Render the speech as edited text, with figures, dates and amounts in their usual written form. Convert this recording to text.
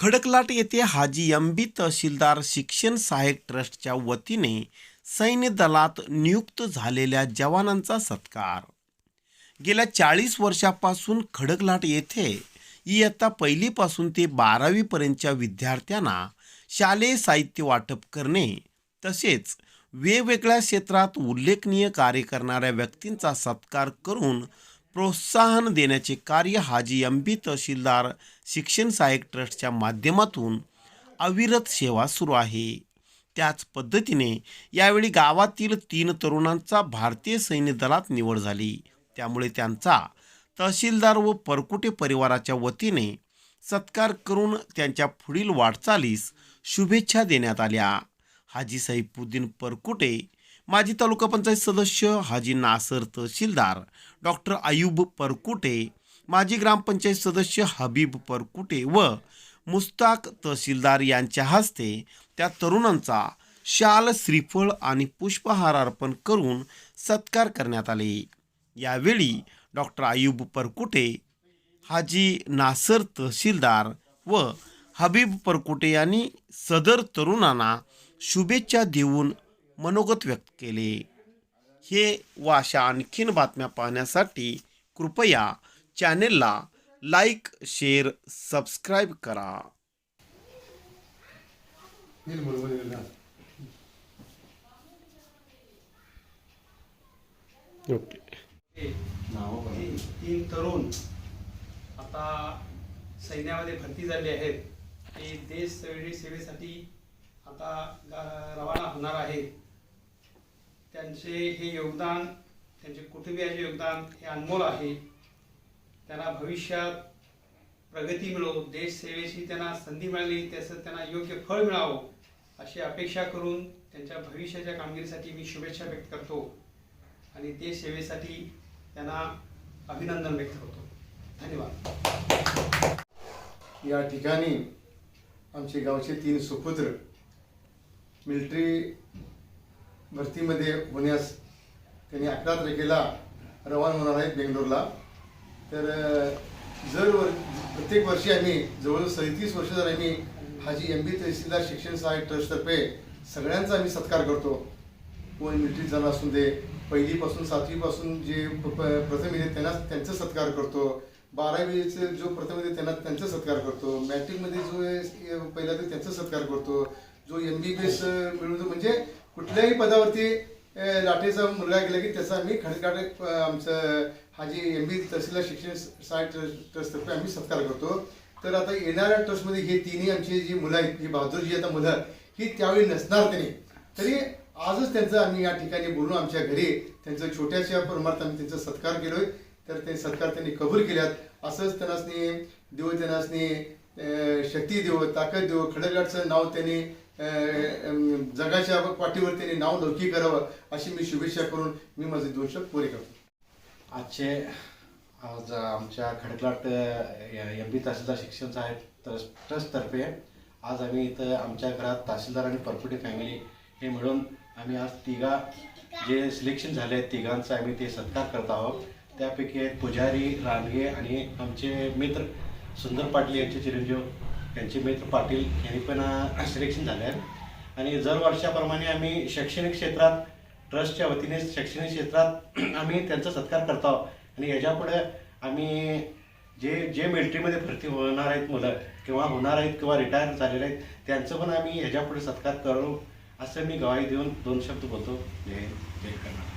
खडकलाट येथे हाजी एम.बी. तहसीलदार शिक्षण सहाय्यक ट्रस्टच्या वतीने सैन्य दलात नियुक्त झालेल्या जवानांचा सत्कार. गेल्या 40 वर्षापासून खडकलाट येथे इयत्ता पहिलीपासून ते 12वी पर्यंतच्या विद्यार्थ्यांना शालेय साहित्य वाटप करणे तसेच वेगवेगळ्या क्षेत्रात उल्लेखनीय कार्य करणाऱ्या व्यक्तींचा सत्कार करून प्रोत्साहन देण्याचे कार्य हाजी एम.बी. तहसीलदार शिक्षण सहाय्यक ट्रस्टच्या माध्यमातून अविरत सेवा सुरू आहे. त्याच पद्धतीने यावेळी गावातील 3 तरुणांचा भारतीय सैन्य दलात निवड झाली. त्यामुळे त्यांचा तहसीलदार व परकुटे परिवाराच्या वतीने सत्कार करून त्यांच्या पुढील वाटचालीस शुभेच्छा देण्यात आल्या. हाजी सैफुद्दीन परकुटे, माजी तालुका पंचायत सदस्य हाजी नासर तहसीलदार डॉक्टर अयूब परकुटे, माजी ग्रामपंचायत सदस्य हबीब परकुटे व मुस्ताक तहसीलदार यांच्या हस्ते त्या तरुणांचा शाल, श्रीफळ आणि पुष्पहार अर्पण करून सत्कार करण्यात आले. यावेळी डॉक्टर अयूब परकुटे, हाजी नासर तहसीलदार व हबीब परकुटे यांनी सदर तरुणांना शुभेच्छा देऊन मनोगत व्यक्त केले. हे व अशा आणखीन बातम्या पाहण्यासाठी कृपया चॅनेलला लाईक, शेअर, सबस्क्राईब करा. तीन तरुण आता सैन्यामध्ये भरती झाले आहेत. ते देश सेवेसाठी आता रवाना होणार आहेत. त्यांचे हे योगदान, त्यांचे कुटुंबियाचे योगदान हे अनमोल आहे. त्यांना भविष्यात प्रगती मिळो, देश सेवेची त्यांना संधी मिळाली त्याचं त्यांना योग्य फळ मिळावं अशी अपेक्षा करून त्यांच्या भविष्याच्या कामगिरीसाठी मी शुभेच्छा व्यक्त करतो आणि देश सेवेसाठी त्यांना अभिनंदन व्यक्त करतो. धन्यवाद. या ठिकाणी आमचे गावचे 3 सुपुत्र मिलिटरी भरतीमध्ये होण्यास त्यांनी 11 तारखेला रवाना होणार आहेत बेंगलोरला. तर प्रत्येक वर्षी आम्ही जवळजवळ 37 वर्ष झाली आम्ही हाजी एम.बी. तहसीलदार शिक्षण सहाय्यक ट्रस्टतर्फे सगळ्यांचा आम्ही सत्कार करतो. कोण मिलिटरीत जाणं असून दे, पहिलीपासून 7वीपासून जे प्रथम येते त्यांचा सत्कार करतो, 12वीचे जो प्रथम येते त्यांचा सत्कार करतो, मॅट्रिकमध्ये जो पहिला ते त्यांचा सत्कार करतो, जो MBBS मिळवतो म्हणजे कुठल्याही पदावरती लाटेचा मुलगा गेला की त्याचा आम्ही खडकाट आमचं हाजी एम.बी. तहसीलदार शिक्षण सहाय्यक ट्रस्टतर्फे आम्ही सत्कार करतो. तर आता येणाऱ्या ट्रस्टमध्ये हे तिन्ही आमची जी मुलं आहेत, जी बहादूर जी आता मुलं ही त्यावेळी नसणार त्यांनी, तरी आजच त्यांचं आम्ही या ठिकाणी बोलून आमच्या घरी त्यांचं छोट्याशा प्रमाणात आम्ही त्यांचा सत्कार केलोय. तर ते सत्कार त्यांनी कबूल केल्यात. असंच त्यांनासनी शक्ती देव, ताकद देव, खडकलाटचं नाव त्यांनी जगाच्या पाठीवर त्यांनी नाव लौकिक करावं अशी मी शुभेच्छा करून मी माझे 2 शब्द पुरे करतो. आज आमच्या खडकलाट एम.बी. तहसीलदार शिक्षण सहाय्यक ट्रस्टतर्फे आज आम्ही इथं आमच्या घरात तहसीलदार आणि परकुटे फॅमिली हे मिळून आम्ही आज तिघा जे सिलेक्शन झाले आहेत तिघांचा आम्ही ते सत्कार करत आहोत. त्यापैकी आहेत पुजारी रानगे आणि आमचे मित्र सुंदर पाटील यांचे चिरंजीव, त्यांचे मित्र पाटील यांनी पण सिलेक्शन झाले आहेत. आणि दर वर्षाप्रमाणे आम्ही शैक्षणिक क्षेत्रात ट्रस्टच्या वतीने शैक्षणिक क्षेत्रात आम्ही त्यांचा सत्कार करत आहोत. आणि याच्यापुढे आम्ही जे मिलिटरीमध्ये भरती होणार आहेत मुलं किंवा होणार आहेत किंवा रिटायर झालेले आहेत त्यांचं पण आम्ही ह्याच्यापुढे सत्कार करू असं मी ग्वाही देऊन 2 शब्द बोलतो. जय हिंद, जय कर्नाटक.